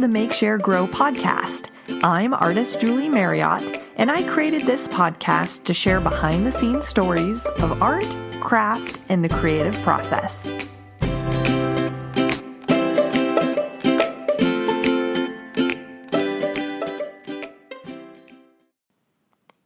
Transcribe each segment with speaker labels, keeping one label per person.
Speaker 1: the Make, Share, Grow podcast. I'm artist Julie Marriott, and I created this podcast to share behind-the-scenes stories of art, craft, and the creative process.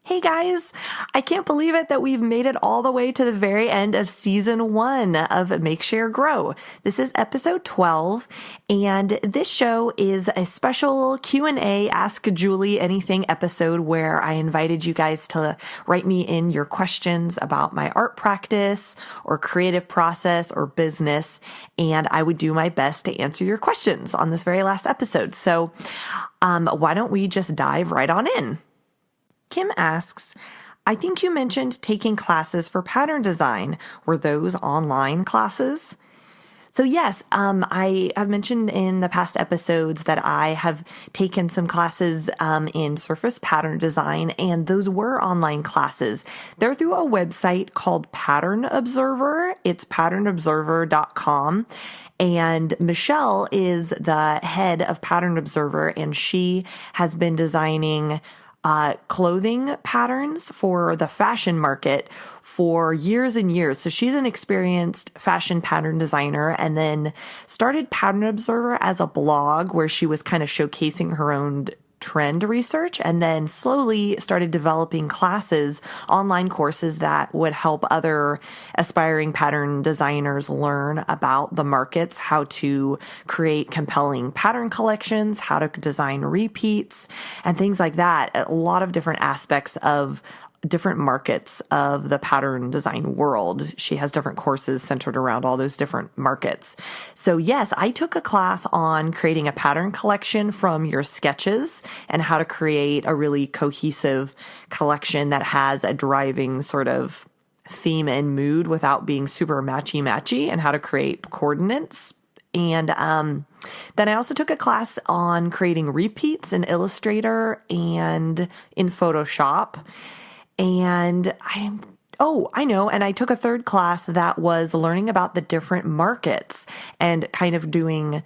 Speaker 1: Hey guys, I can't believe it that we've made it all the way to the very end of season 1 of Make, Share, Grow. This is episode 12, and this show is a special Q&A Ask Julie Anything episode where I invited you guys to write me in your questions about my art practice or creative process or business, and I would do my best to answer your questions on this very last episode. So why don't we just dive right on in? Kim asks, I think you mentioned taking classes for pattern design. Were those online classes? So yes, I have mentioned in the past episodes that I have taken some classes in surface pattern design, and those were online classes. They're through a website called Pattern Observer. It's patternobserver.com. And Michelle is the head of Pattern Observer, and she has been designing clothing patterns for the fashion market for years and years. So she's an experienced fashion pattern designer, and then started Pattern Observer as a blog where she was kind of showcasing her own trend research, and then slowly started developing classes, online courses that would help other aspiring pattern designers learn about the markets, how to create compelling pattern collections, how to design repeats, and things like that. A lot of different aspects of different markets of the pattern design world. She has different courses centered around all those different markets. So yes, I took a class on creating a pattern collection from your sketches and how to create a really cohesive collection that has a driving sort of theme and mood without being super matchy-matchy, and how to create coordinates. And then I also took a class on creating repeats in Illustrator and in Photoshop. And I took a third class that was learning about the different markets and kind of doing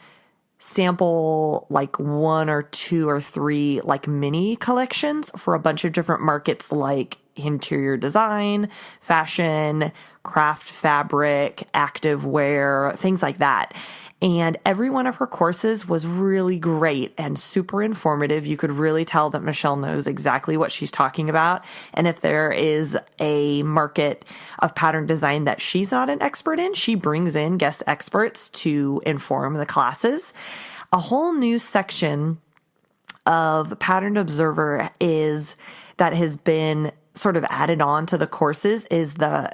Speaker 1: sample like 1 or 2 or 3 like mini collections for a bunch of different markets like interior design, fashion, craft fabric, active wear, things like that. And every one of her courses was really great and super informative. You could really tell that Michelle knows exactly what she's talking about. And if there is a market of pattern design that she's not an expert in, she brings in guest experts to inform the classes. A whole new section of Pattern Observer that has been sort of added on to the courses is I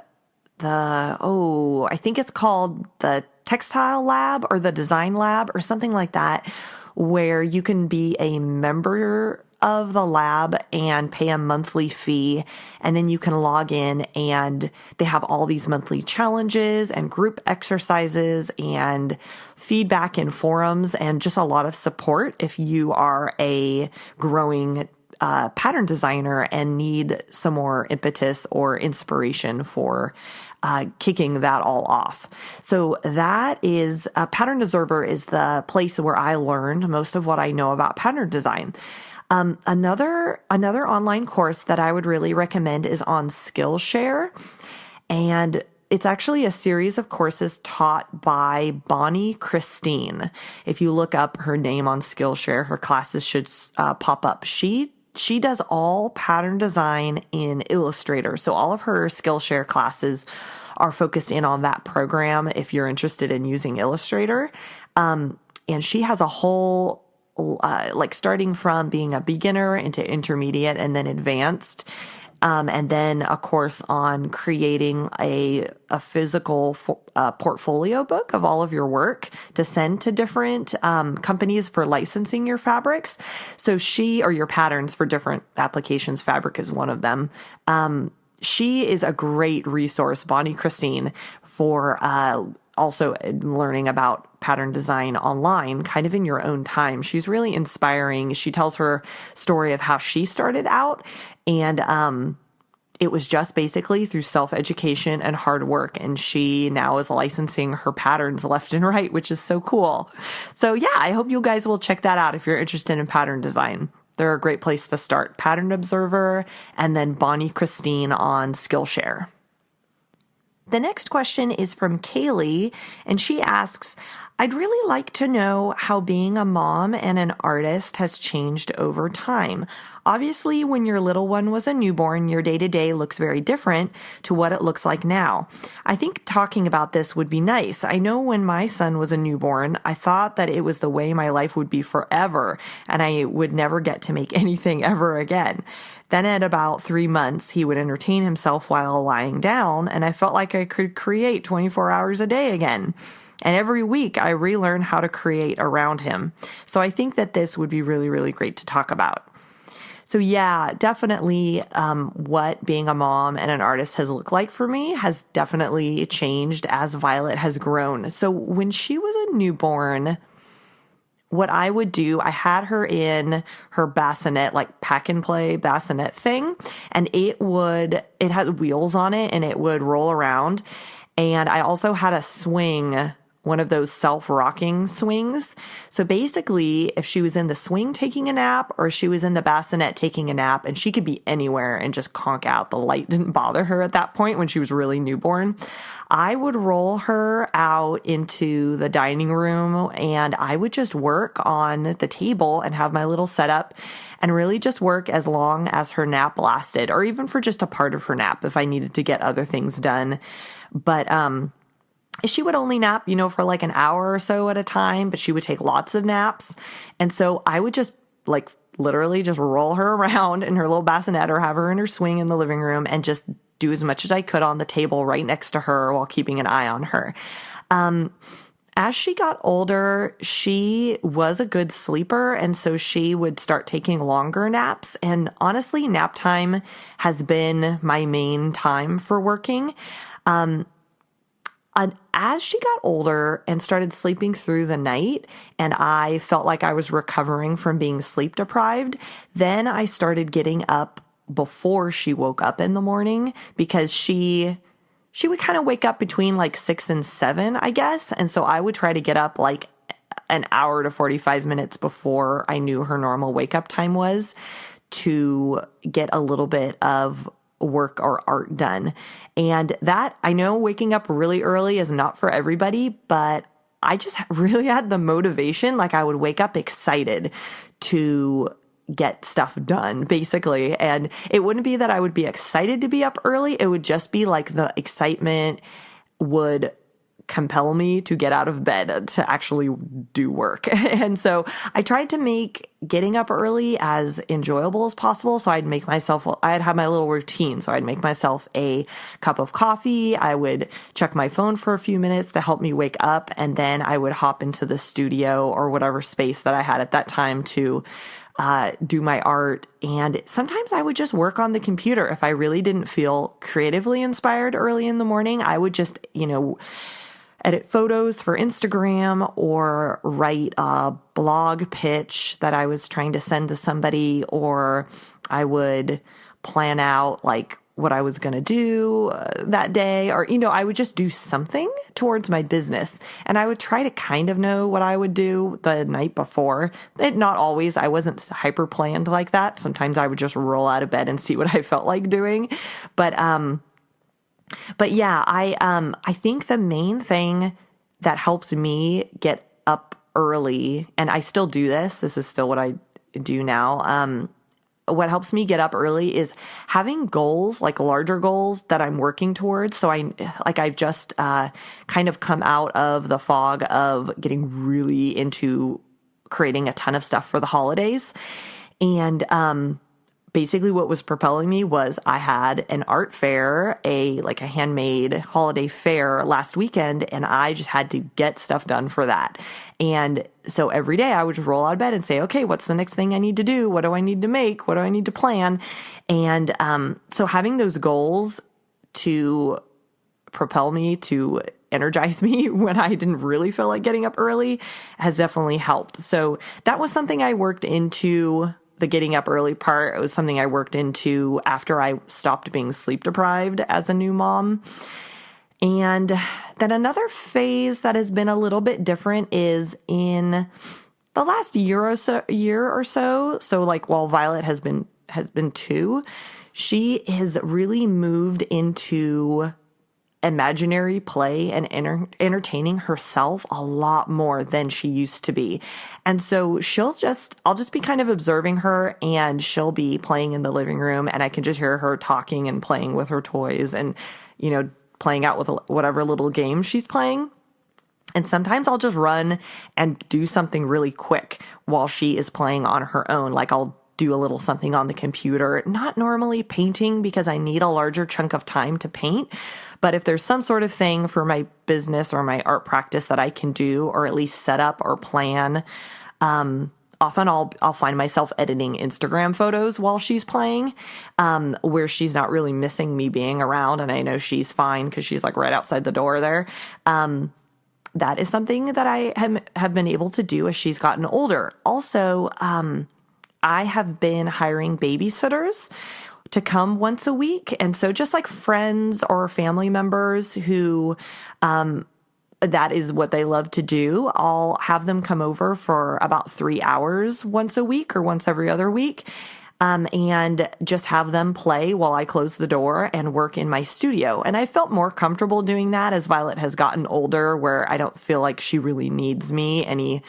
Speaker 1: think it's called the textile lab or the design lab or something like that, where you can be a member of the lab and pay a monthly fee. And then you can log in, and they have all these monthly challenges and group exercises and feedback in forums and just a lot of support if you are a growing pattern designer and need some more impetus or inspiration for kicking that all off. So that is Pattern Observer is the place where I learned most of what I know about pattern design. Another online course that I would really recommend is on Skillshare, and it's actually a series of courses taught by Bonnie Christine. If you look up her name on Skillshare, her classes should pop up. She does all pattern design in Illustrator. So all of her Skillshare classes are focused in on that program if you're interested in using Illustrator. And she has a whole, starting from being a beginner into intermediate and then advanced. And then a course on creating a physical portfolio book of all of your work to send to different companies for licensing your fabrics. So or your patterns for different applications. Fabric is one of them. She is a great resource, Bonnie Christine, for also learning about pattern design online, kind of in your own time. She's really inspiring. She tells her story of how she started out, and it was just basically through self-education and hard work. And she now is licensing her patterns left and right, which is so cool. So yeah, I hope you guys will check that out if you're interested in pattern design. They're a great place to start. Pattern Observer and then Bonnie Christine on Skillshare. The next question is from Kaylee, and she asks, I'd really like to know how being a mom and an artist has changed over time. Obviously, when your little one was a newborn, your day-to-day looks very different to what it looks like now. I think talking about this would be nice. I know when my son was a newborn, I thought that it was the way my life would be forever, and I would never get to make anything ever again. Then at about 3 months, he would entertain himself while lying down, and I felt like I could create 24 hours a day again. And every week, I relearn how to create around him. So I think that this would be really, really great to talk about. So yeah, definitely what being a mom and an artist has looked like for me has definitely changed as Violet has grown. So when she was a newborn, what I would do, I had her in her bassinet, like pack and play bassinet thing, and it had wheels on it and it would roll around. And I also had a swing, one of those self-rocking swings. So basically, if she was in the swing taking a nap or she was in the bassinet taking a nap, and she could be anywhere and just conk out, the light didn't bother her at that point when she was really newborn, I would roll her out into the dining room and I would just work on the table and have my little setup and really just work as long as her nap lasted, or even for just a part of her nap if I needed to get other things done. But she would only nap, for like an hour or so at a time, but she would take lots of naps. And so I would just literally just roll her around in her little bassinet or have her in her swing in the living room and just do as much as I could on the table right next to her while keeping an eye on her. As she got older, she was a good sleeper, and so she would start taking longer naps. And honestly, nap time has been my main time for working. And as she got older and started sleeping through the night, and I felt like I was recovering from being sleep deprived, then I started getting up before she woke up in the morning, because she would kind of wake up between 6 and 7, I guess. And so I would try to get up an hour to 45 minutes before I knew her normal wake up time was, to get a little bit of work or art done. And that, I know waking up really early is not for everybody, but I just really had the motivation. I would wake up excited to get stuff done, basically. And it wouldn't be that I would be excited to be up early. It would just be the excitement would compel me to get out of bed to actually do work. And so I tried to make getting up early as enjoyable as possible. So I'd have my little routine. So I'd make myself a cup of coffee. I would check my phone for a few minutes to help me wake up. And then I would hop into the studio or whatever space that I had at that time to do my art. And sometimes I would just work on the computer. If I really didn't feel creatively inspired early in the morning, I would just, edit photos for Instagram or write a blog pitch that I was trying to send to somebody, or I would plan out what I was going to do that day, or, I would just do something towards my business. And I would try to kind of know what I would do the night before. Not always. I wasn't hyper planned like that. Sometimes I would just roll out of bed and see what I felt like doing. But yeah, I think the main thing that helped me get up early, and I still do this is still what I do now. What helps me get up early is having goals, larger goals that I'm working towards. So I've just kind of come out of the fog of getting really into creating a ton of stuff for the holidays. And basically what was propelling me was I had an art fair, a handmade holiday fair last weekend, and I just had to get stuff done for that. And so every day I would just roll out of bed and say, okay, what's the next thing I need to do? What do I need to make? What do I need to plan? And so having those goals to propel me, to energize me when I didn't really feel like getting up early, has definitely helped. So that was something I worked into the getting up early part. It was something I worked into after I stopped being sleep deprived as a new mom. And then another phase that has been a little bit different is in the last year or so. So like while Violet has been 2, she has really moved into imaginary play and entertaining herself a lot more than she used to be. And so I'll just be kind of observing her, and she'll be playing in the living room, and I can just hear her talking and playing with her toys and, playing out with whatever little game she's playing. And sometimes I'll just run and do something really quick while she is playing on her own. Like I'll do a little something on the computer, not normally painting because I need a larger chunk of time to paint. But if there's some sort of thing for my business or my art practice that I can do, or at least set up or plan, often I'll find myself editing Instagram photos while she's playing, where she's not really missing me being around. And I know she's fine because she's like right outside the door there. That is something that I have been able to do as she's gotten older. Also, I have been hiring babysitters to come once a week. And so just like friends or family members who, that is what they love to do, I'll have them come over for about 3 hours once a week or once every other week. And just have them play while I close the door and work in my studio. And I felt more comfortable doing that as Violet has gotten older, where I don't feel like she really needs me. Any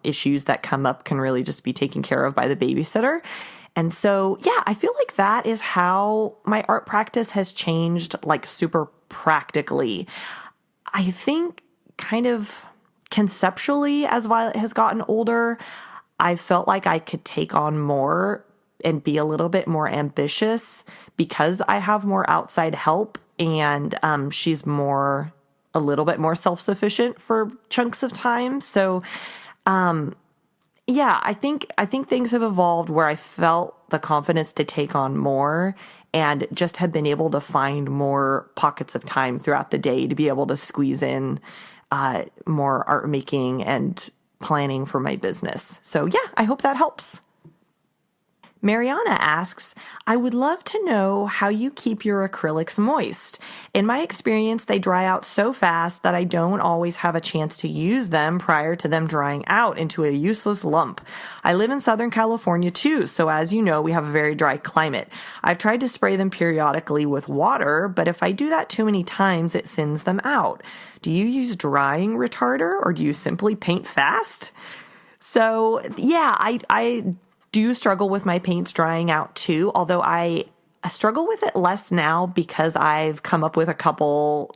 Speaker 1: issues that come up can really just be taken care of by the babysitter. And so, yeah, I feel like that is how my art practice has changed, like super practically. I think kind of conceptually, as Violet has gotten older, I felt like I could take on more and be a little bit more ambitious because I have more outside help, and she's a little bit more self-sufficient for chunks of time. So, yeah, I think things have evolved where I felt the confidence to take on more and just have been able to find more pockets of time throughout the day to be able to squeeze in more art making and planning for my business. So yeah, I hope that helps. Mariana asks, I would love to know how you keep your acrylics moist. In my experience, they dry out so fast that I don't always have a chance to use them prior to them drying out into a useless lump. I live in Southern California too, so as you know, we have a very dry climate. I've tried to spray them periodically with water, but if I do that too many times, it thins them out. Do you use drying retarder, or do you simply paint fast? So yeah, I do struggle with my paints drying out too, although I struggle with it less now because I've come up with a couple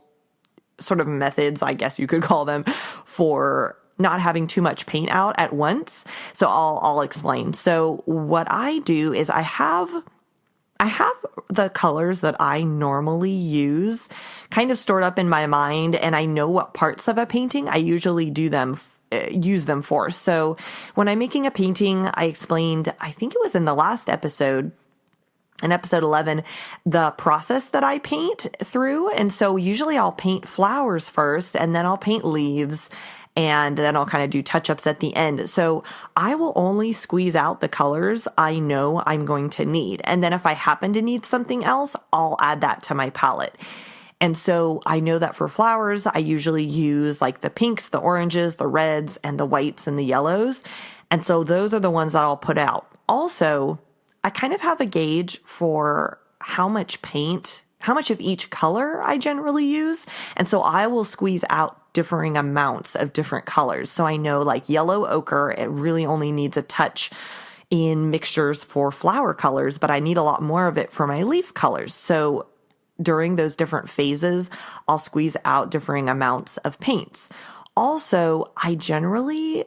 Speaker 1: sort of methods, I guess you could call them, for not having too much paint out at once. So I'll explain. So what I do is I have the colors that I normally use kind of stored up in my mind, and I know what parts of a painting I usually use them for. So when I'm making a painting, I explained, I think it was in the last episode, in episode 11, the process that I paint through. And so usually I'll paint flowers first, and then I'll paint leaves, and then I'll kind of do touch-ups at the end. So I will only squeeze out the colors I know I'm going to need. And then if I happen to need something else, I'll add that to my palette. And so I know that for flowers, I usually use like the pinks, the oranges, the reds, and the whites and the yellows. And so those are the ones that I'll put out. Also, I kind of have a gauge for how much of each color I generally use. And so I will squeeze out differing amounts of different colors. So I know like yellow ochre, it really only needs a touch in mixtures for flower colors, but I need a lot more of it for my leaf colors. So during those different phases, I'll squeeze out differing amounts of paints. Also, I generally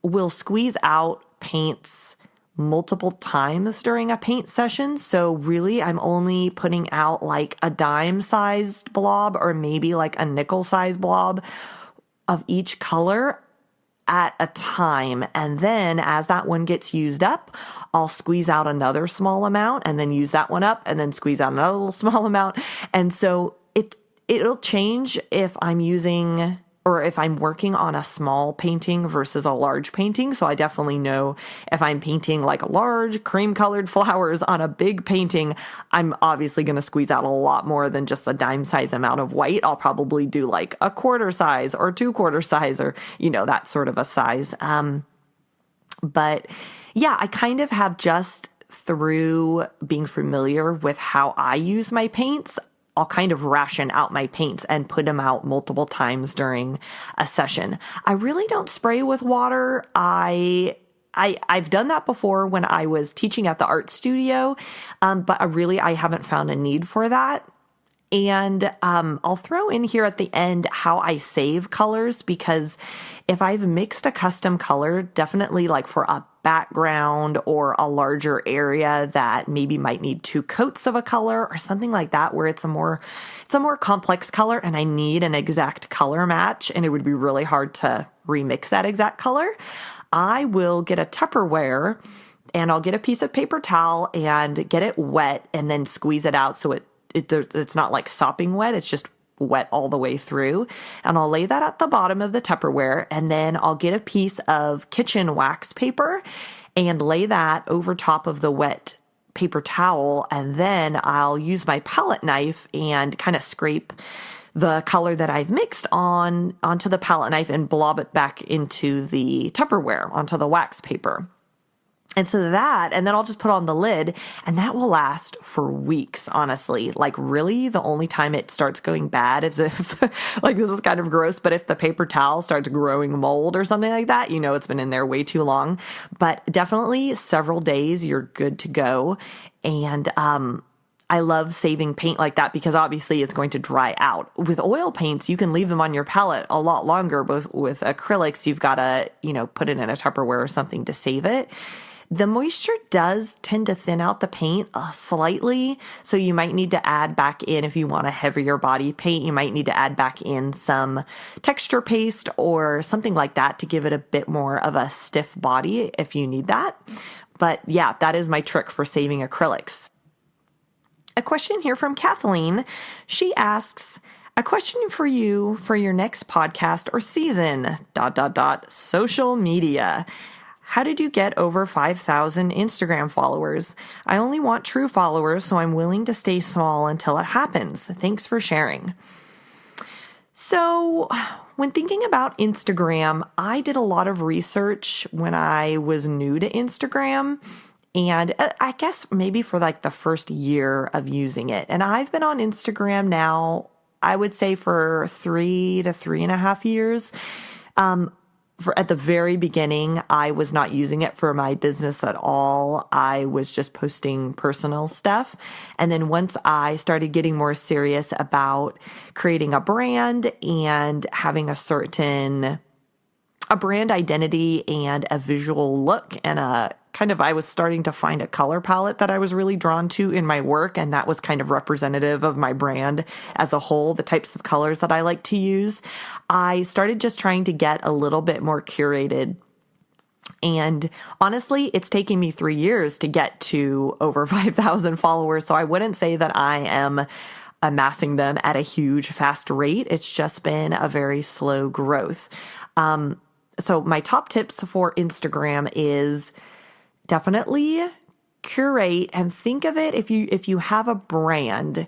Speaker 1: will squeeze out paints multiple times during a paint session. So really, I'm only putting out like a dime-sized blob or maybe like a nickel-sized blob of each color at a time. And then as that one gets used up, I'll squeeze out another small amount and then use that one up and then squeeze out another little small amount. And so it'll change if I'm using or if I'm working on a small painting versus a large painting. So I definitely know if I'm painting like large cream colored flowers on a big painting, I'm obviously going to squeeze out a lot more than just a dime size amount of white. I'll probably do like a quarter size or 2/4 size or, that sort of a size. But yeah, I kind of have just through being familiar with how I use my paints, I'll kind of ration out my paints and put them out multiple times during a session. I really don't spray with water. I've done that before when I was teaching at the art studio, but I haven't found a need for that. And I'll throw in here at the end how I save colors, because if I've mixed a custom color, definitely like for a background or a larger area that maybe might need 2 coats of a color or something like that, where it's a more complex color and I need an exact color match and it would be really hard to remix that exact color, I will get a Tupperware and I'll get a piece of paper towel and get it wet and then squeeze it out so it's not like sopping wet. It's just wet all the way through. And I'll lay that at the bottom of the Tupperware. And then I'll get a piece of kitchen wax paper and lay that over top of the wet paper towel. And then I'll use my palette knife and kind of scrape the color that I've mixed onto the palette knife and blob it back into the Tupperware, onto the wax paper. And then I'll just put on the lid and that will last for weeks, honestly. Like really the only time it starts going bad is if, like this is kind of gross, but if the paper towel starts growing mold or something like that, it's been in there way too long. But definitely several days, you're good to go. And I love saving paint like that because obviously it's going to dry out. With oil paints, you can leave them on your palette a lot longer, but with acrylics, you've got to, put it in a Tupperware or something to save it. The moisture does tend to thin out the paint slightly, so you might need to add back in, if you want a heavier body paint, you might need to add back in some texture paste or something like that to give it a bit more of a stiff body if you need that. But yeah, that is my trick for saving acrylics. A question here from Kathleen. She asks, a question for you for your next podcast or season, ... social media. How did you get over 5,000 Instagram followers? I only want true followers, so I'm willing to stay small until it happens. Thanks for sharing. So when thinking about Instagram, I did a lot of research when I was new to Instagram. And I guess maybe for like the first year of using it. And I've been on Instagram now, I would say for 3 to 3.5 years. At the very beginning, I was not using it for my business at all. I was just posting personal stuff. And then once I started getting more serious about creating a brand and having a brand identity and a visual look and I was starting to find a color palette that I was really drawn to in my work. And that was kind of representative of my brand as a whole, the types of colors that I like to use. I started just trying to get a little bit more curated. And honestly, it's taken me 3 years to get to over 5,000 followers. So I wouldn't say that I am amassing them at a huge, fast rate. It's just been a very slow growth. So my top tips for Instagram is definitely curate and think of it if you have a brand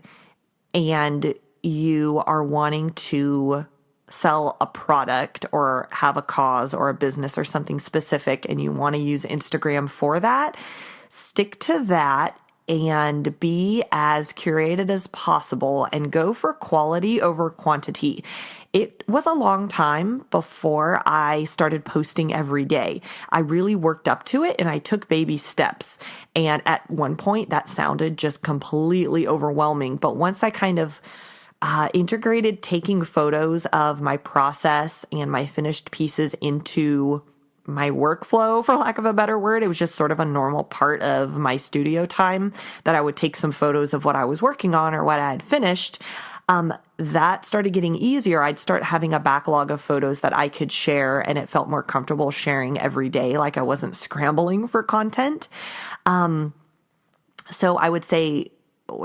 Speaker 1: and you are wanting to sell a product or have a cause or a business or something specific and you want to use Instagram for that, stick to that and be as curated as possible and go for quality over quantity. It was a long time before I started posting every day. I really worked up to it and I took baby steps. And at one point that sounded just completely overwhelming. But once I kind of integrated taking photos of my process and my finished pieces into my workflow, for lack of a better word, it was just sort of a normal part of my studio time that I would take some photos of what I was working on or what I had finished. That started getting easier. I'd start having a backlog of photos that I could share and it felt more comfortable sharing every day. Like I wasn't scrambling for content. So I would say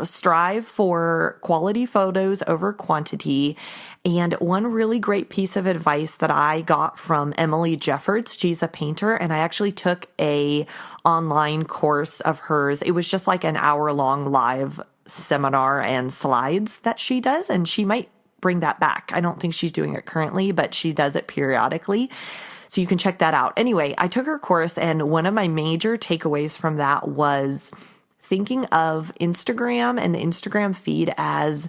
Speaker 1: strive for quality photos over quantity. And one really great piece of advice that I got from Emily Jeffords, she's a painter, and I actually took a online course of hers. It was just like an hour-long live seminar and slides that she does, and she might bring that back. I don't think she's doing it currently, but she does it periodically. So you can check that out. Anyway, I took her course, and one of my major takeaways from that was thinking of Instagram and the Instagram feed as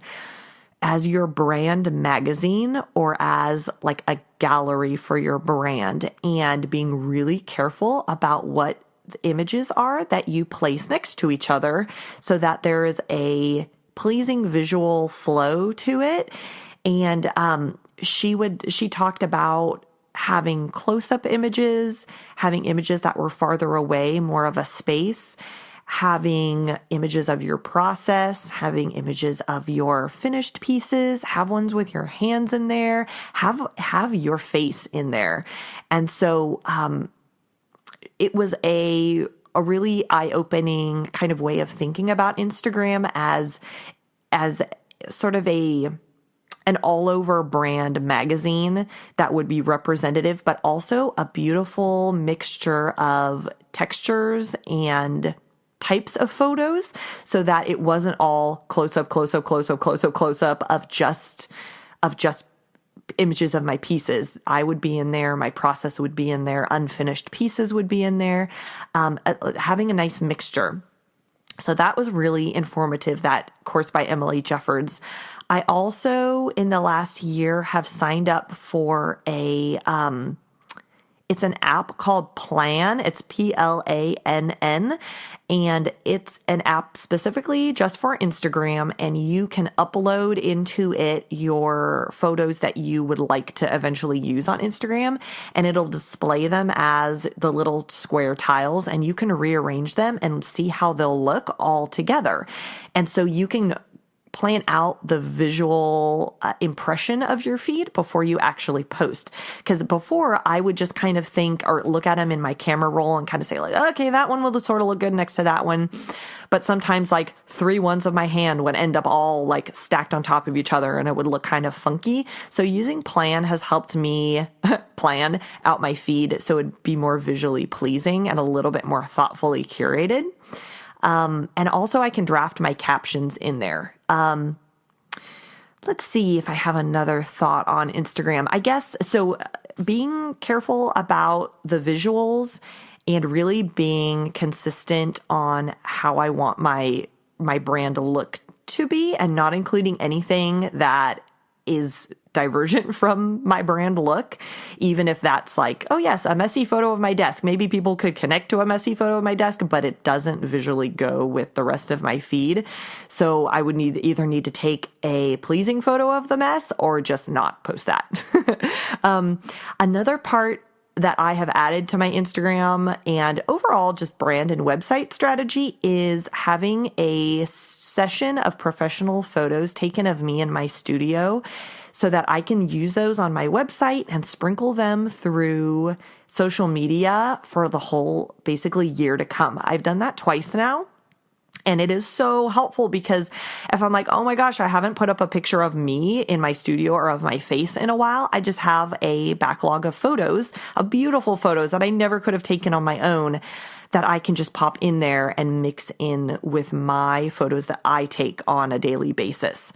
Speaker 1: your brand magazine or as like a gallery for your brand, and being really careful about what the images are that you place next to each other so that there is a pleasing visual flow to it. And she talked about having close-up images, having images that were farther away, more of a space, having images of your process, having images of your finished pieces, have ones with your hands in there, have your face in there. And so it was a really eye-opening kind of way of thinking about Instagram as sort of an all-over brand magazine that would be representative, but also a beautiful mixture of textures and types of photos, so that it wasn't all close up of just images of my pieces. I would be in there, my process would be in there, unfinished pieces would be in there, having a nice mixture. So that was really informative, that course by Emily Jeffords. I also, in the last year, have signed up for it's an app called Plan. It's Plann, and it's an app specifically just for Instagram, and you can upload into it your photos that you would like to eventually use on Instagram, and it'll display them as the little square tiles, and you can rearrange them and see how they'll look all together. And so you can plan out the visual impression of your feed before you actually post. Because before, I would just kind of think or look at them in my camera roll and kind of say like, okay, that one will sort of look good next to that one. But sometimes like 3 ones of my hand would end up all like stacked on top of each other, and it would look kind of funky. So using Plan has helped me plan out my feed so it'd be more visually pleasing and a little bit more thoughtfully curated. And also I can draft my captions in there. Let's see if I have another thought on Instagram. I guess, so being careful about the visuals and really being consistent on how I want my brand to look to be, and not including anything that is divergent from my brand look, even if that's like, oh yes, a messy photo of my desk. Maybe people could connect to a messy photo of my desk, but it doesn't visually go with the rest of my feed. So I would either need to take a pleasing photo of the mess or just not post that. Another part that I have added to my Instagram and overall just brand and website strategy is having a session of professional photos taken of me in my studio so that I can use those on my website and sprinkle them through social media for the whole basically year to come. I've done that twice now. And it is so helpful because if I'm like, oh my gosh, I haven't put up a picture of me in my studio or of my face in a while, I just have a backlog of photos, of beautiful photos that I never could have taken on my own, that I can just pop in there and mix in with my photos that I take on a daily basis.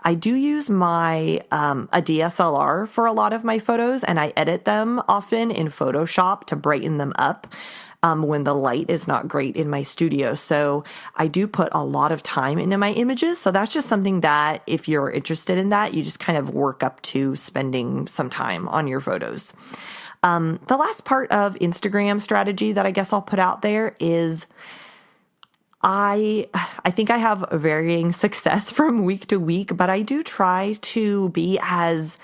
Speaker 1: I do use my a DSLR for a lot of my photos, and I edit them often in Photoshop to brighten them up when the light is not great in my studio. So I do put a lot of time into my images. So that's just something that if you're interested in that, you just kind of work up to spending some time on your photos. The last part of Instagram strategy that I guess I'll put out there is I think I have varying success from week to week, but I do try to be as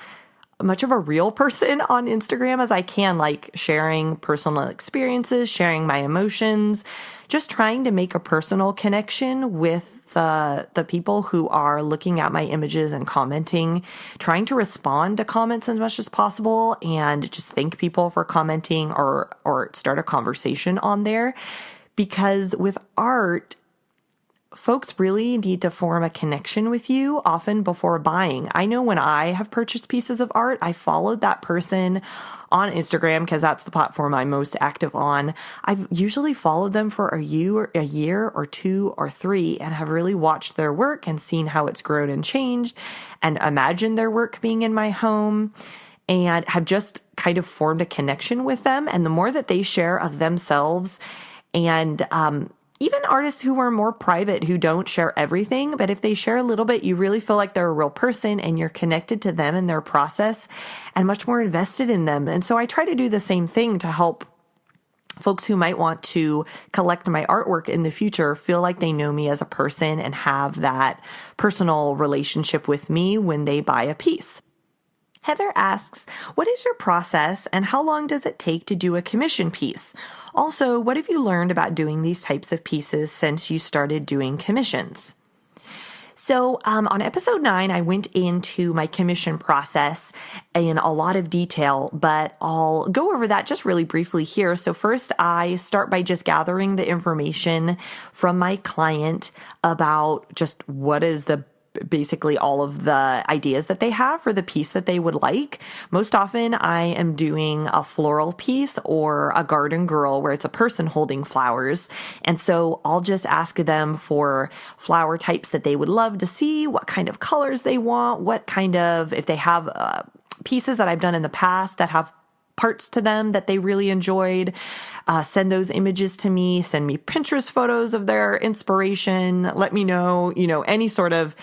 Speaker 1: much of a real person on Instagram as I can, like sharing personal experiences, sharing my emotions, just trying to make a personal connection with the people who are looking at my images and commenting, trying to respond to comments as much as possible and just thank people for commenting or start a conversation on there. Because with art, folks really need to form a connection with you often before buying. I know when I have purchased pieces of art, I followed that person on Instagram because that's the platform I'm most active on. I've usually followed them for a year or 2 or 3 and have really watched their work and seen how it's grown and changed and imagined their work being in my home and have just kind of formed a connection with them. And the more that they share of themselves and, even artists who are more private, who don't share everything, but if they share a little bit, you really feel like they're a real person and you're connected to them and their process and much more invested in them. And so I try to do the same thing to help folks who might want to collect my artwork in the future feel like they know me as a person and have that personal relationship with me when they buy a piece. Heather asks, what is your process and how long does it take to do a commission piece? Also, what have you learned about doing these types of pieces since you started doing commissions? So on episode 9, I went into my commission process in a lot of detail, but I'll go over that just really briefly here. So first, I start by just gathering the information from my client about just what is basically all of the ideas that they have for the piece that they would like. Most often I am doing a floral piece or a garden girl where it's a person holding flowers. And so I'll just ask them for flower types that they would love to see, what kind of colors they want, what kind of, if they have pieces that I've done in the past that have parts to them that they really enjoyed, send those images to me, send me Pinterest photos of their inspiration, let me know, any sort of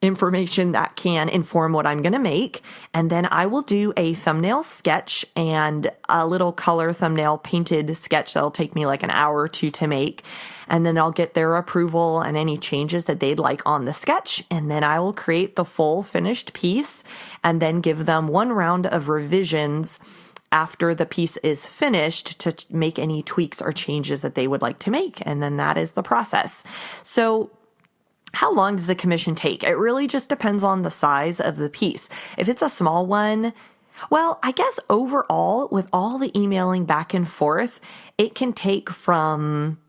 Speaker 1: information that can inform what I'm going to make. And then I will do a thumbnail sketch and a little color thumbnail painted sketch that'll take me like an hour or 2 to make. And then I'll get their approval and any changes that they'd like on the sketch. And then I will create the full finished piece and then give them 1 round of revisions after the piece is finished to make any tweaks or changes that they would like to make. And then that is the process. So how long does a commission take? It really just depends on the size of the piece. If it's a small one, well, I guess overall, with all the emailing back and forth, it can take from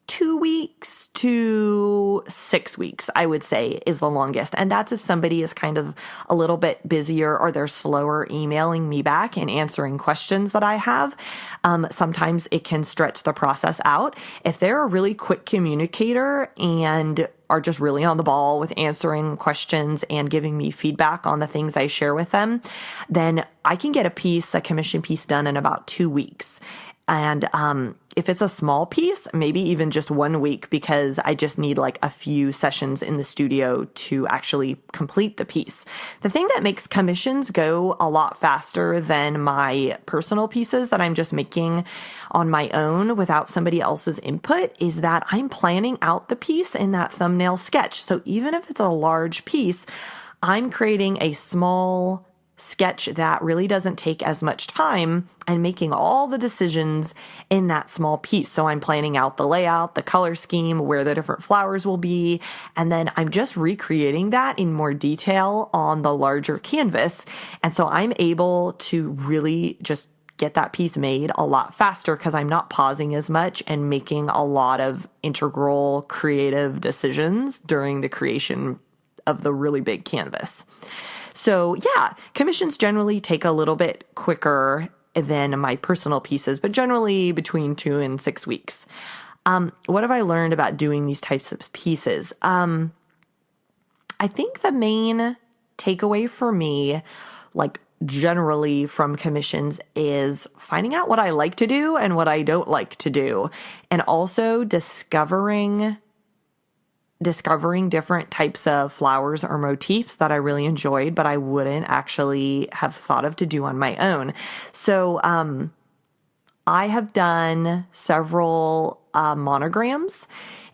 Speaker 1: 2 weeks to 6 weeks, I would say, is the longest. And that's if somebody is kind of a little bit busier or they're slower emailing me back and answering questions that I have. Sometimes it can stretch the process out. If they're a really quick communicator and are just really on the ball with answering questions and giving me feedback on the things I share with them, then I can get a commission piece done in about 2 weeks. And if it's a small piece, maybe even just 1 week, because I just need like a few sessions in the studio to actually complete the piece. The thing that makes commissions go a lot faster than my personal pieces that I'm just making on my own without somebody else's input is that I'm planning out the piece in that thumbnail sketch. So even if it's a large piece, I'm creating a small sketch that really doesn't take as much time and making all the decisions in that small piece. So I'm planning out the layout, the color scheme, where the different flowers will be, and then I'm just recreating that in more detail on the larger canvas. And so I'm able to really just get that piece made a lot faster because I'm not pausing as much and making a lot of integral creative decisions during the creation of the really big canvas. So yeah, commissions generally take a little bit quicker than my personal pieces, but generally between 2 and 6 weeks. What have I learned about doing these types of pieces? I think the main takeaway for me, like generally from commissions, is finding out what I like to do and what I don't like to do, and also discovering different types of flowers or motifs that I really enjoyed, but I wouldn't actually have thought of to do on my own. So I have done several monograms,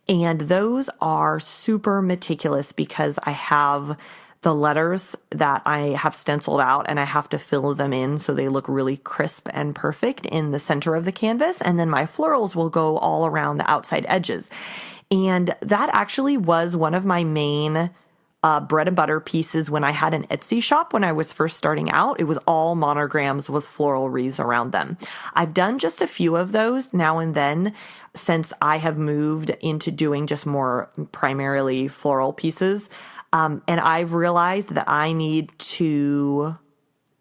Speaker 1: and those are super meticulous because I have the letters that I have stenciled out and I have to fill them in so they look really crisp and perfect in the center of the canvas. And then my florals will go all around the outside edges. And that actually was one of my main bread and butter pieces when I had an Etsy shop when I was first starting out. It was all monograms with floral wreaths around them. I've done just a few of those now and then since I have moved into doing just more primarily floral pieces. And I've realized that I need to,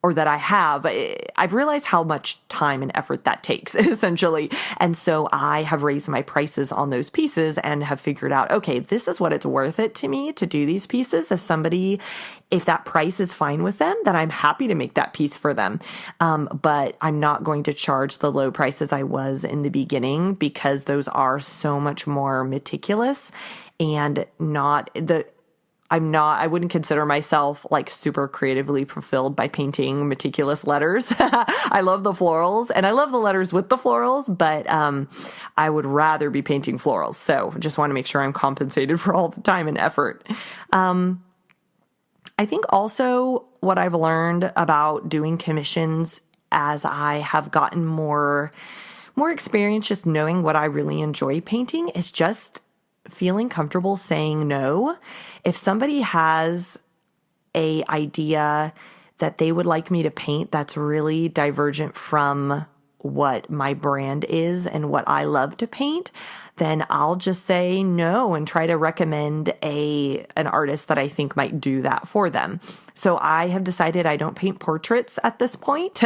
Speaker 1: or that I've realized how much time and effort that takes, essentially. And so I have raised my prices on those pieces and have figured out, okay, this is what it's worth it to me to do these pieces. If that price is fine with them, then I'm happy to make that piece for them. But I'm not going to charge the low prices I was in the beginning because those are so much more meticulous and I wouldn't consider myself like super creatively fulfilled by painting meticulous letters. I love the florals and I love the letters with the florals, but I would rather be painting florals. So just want to make sure I'm compensated for all the time and effort. I think also what I've learned about doing commissions as I have gotten more experience just knowing what I really enjoy painting is just feeling comfortable saying no. If somebody has a idea that they would like me to paint that's really divergent from what my brand is and what I love to paint, then I'll just say no and try to recommend an artist that I think might do that for them. So I have decided I don't paint portraits at this point.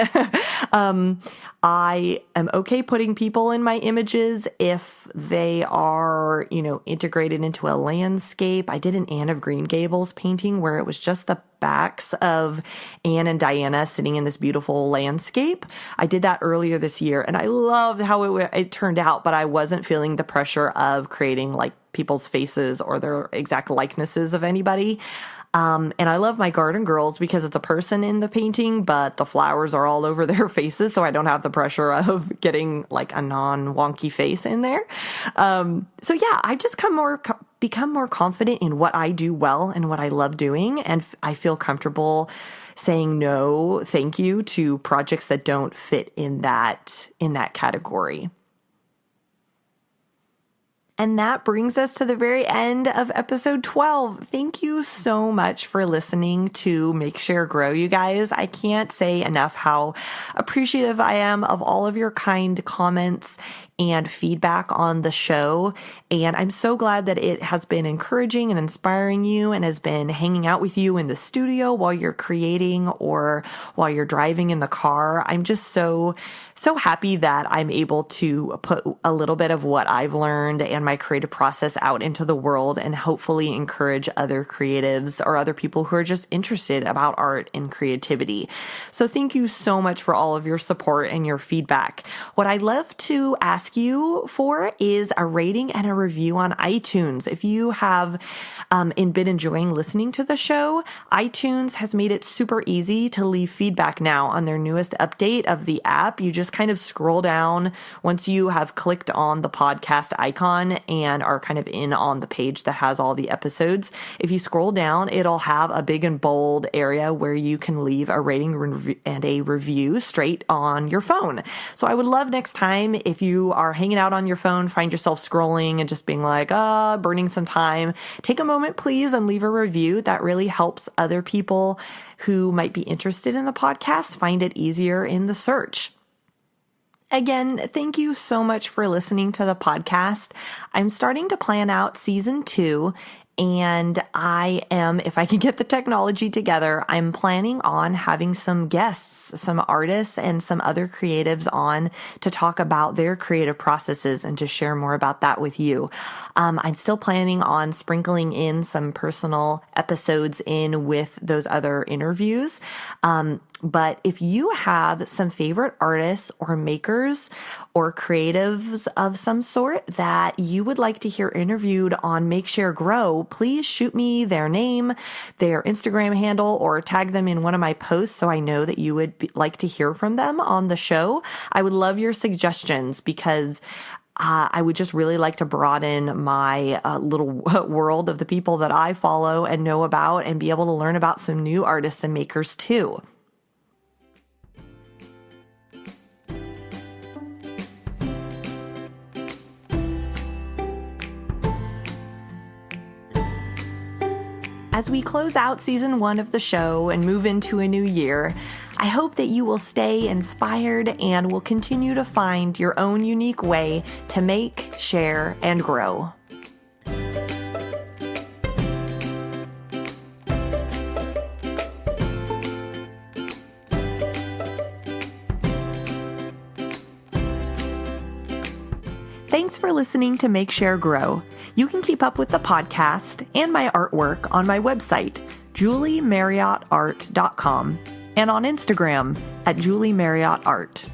Speaker 1: I am okay putting people in my images if they are, integrated into a landscape. I did an Anne of Green Gables painting where it was just the backs of Anne and Diana sitting in this beautiful landscape. I did that earlier this year and I loved how it turned out, but I wasn't feeling the pressure of creating like people's faces or their exact likenesses of anybody. And I love my garden girls because it's a person in the painting, but the flowers are all over their faces. So I don't have the pressure of getting like a non-wonky face in there. So yeah, I just become more confident in what I do well and what I love doing. And I feel comfortable saying no, thank you to projects that don't fit in that category. And that brings us to the very end of episode 12. Thank you so much for listening to Make Share Grow, you guys. I can't say enough how appreciative I am of all of your kind comments and feedback on the show. And I'm so glad that it has been encouraging and inspiring you and has been hanging out with you in the studio while you're creating or while you're driving in the car. I'm just so happy that I'm able to put a little bit of what I've learned and my creative process out into the world and hopefully encourage other creatives or other people who are just interested about art and creativity. So thank you so much for all of your support and your feedback. What I'd love to ask you for is a rating and a review on iTunes. If you have been enjoying listening to the show, iTunes has made it super easy to leave feedback now on their newest update of the app. You just kind of scroll down once you have clicked on the podcast icon and are kind of in on the page that has all the episodes. If you scroll down, it'll have a big and bold area where you can leave a rating and a review straight on your phone. So I would love next time if you are hanging out on your phone, find yourself scrolling and just being like, burning some time, take a moment, please, and leave a review. That really helps other people who might be interested in the podcast find it easier in the search. Again, thank you so much for listening to the podcast. I'm starting to plan out season 2. And I am, if I can get the technology together, I'm planning on having some guests, some artists and some other creatives on to talk about their creative processes and to share more about that with you. I'm still planning on sprinkling in some personal episodes in with those other interviews. But if you have some favorite artists or makers or creatives of some sort that you would like to hear interviewed on Make Share Grow, please shoot me their name, their Instagram handle, or tag them in one of my posts so I know that you would like to hear from them on the show. I would love your suggestions because I would just really like to broaden my little world of the people that I follow and know about and be able to learn about some new artists and makers too. As we close out season 1 of the show and move into a new year, I hope that you will stay inspired and will continue to find your own unique way to make, share, and grow. Thanks for listening to Make, Share, Grow. You can keep up with the podcast and my artwork on my website, juliemarriottart.com, and on Instagram at juliemarriottart.